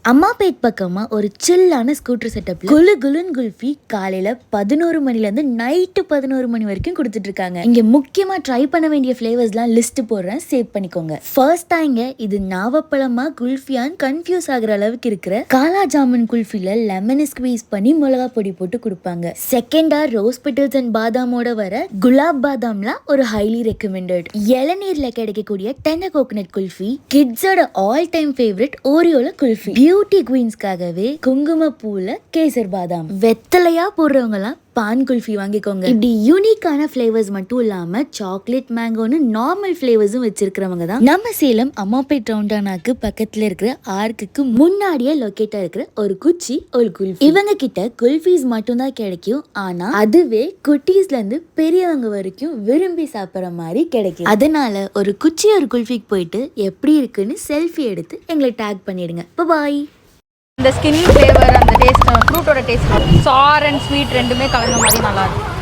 அம்மாபேட் பக்கமா ஒரு சில்லான ஸ்கூட்டர் செட்டப்ல குலு குலுன் குல்ஃபி காலையில 11 மணில இருந்து நைட்டு 11 மணி வரைக்கும் கொடுத்துட்டு இருக்காங்க. இங்க முக்கியமா ட்ரை பண்ண வேண்டிய ஃபிளேவர்ஸ்லாம் லிஸ்ட் போடுறேன், சேவ் பண்ணிக்கோங்க. ஃபர்ஸ்ட் டைங்க இது நாவப்பழமா குல்ஃபியான் கன்ஃபியூஸ் ஆகுற அளவுக்கு இருக்கிற காலா ஜாமுன் குல்ஃபில லெமன் ஸ்குவீஸ் பண்ணி மிளகா பொடி போட்டு கொடுப்பாங்க. செகண்டா ரோஸ் பெட்டல்ஸ் அண்ட் பாதாமோட வர குலாப் பாதாம்லாம் ஒரு ஹைலி ரெக்கமெண்டட். இளநீர்ல கிடைக்கக்கூடிய டென்ன கோகனட் குல்ஃபி, கிட்ஸோட ஆல் டைம் ஃபேவரட் ஓரியோல குல்ஃபி, பியூட்டி குயின்ஸ்க்காகவே குங்குமப்பூல கேசர் பாதாம், வெத்தலையா போடுறவங்க எல்லாம் பான் குல்ஃபி வாங்கிக்கோங்க. இப்படி யூனிக்கான ஃபிளேவர்ஸ் மட்டும் இல்லாம சாக்லேட் மேங்கோன்னு நார்மல் ஃபிளேவர்ஸும் வச்சிருக்கிறவங்க தான் நம்ம சேலம் அம்மாபேட் ரவுண்டானாக்கு பக்கத்துல இருக்கிற ஆர்க்குக்கு முன்னாடியே லொக்கேட்டா இருக்கிற ஒரு குச்சி ஒரு குல்ஃபி. இவங்க கிட்ட குல்ஃபீஸ் மட்டும் தான் கிடைக்கும், ஆனா அதுவே குட்டீஸ்ல இருந்து பெரியவங்க வரைக்கும் விரும்பி சாப்பிடுற மாதிரி கிடைக்கும். அதனால ஒரு குச்சி ஒரு குல்ஃபிக்கு போயிட்டு எப்படி இருக்குன்னு செல்ஃபி எடுத்து எங்களை டேக் பண்ணிடுங்க. பாய். இந்த ஸ்கின்னி ஃப்ளேவர், அந்த டேஸ்ட், ஃப்ரூட்டோட டேஸ்ட், சார் அண்ட் ஸ்வீட் ரெண்டுமே கலந்த மாதிரி நல்லா இருக்கும்.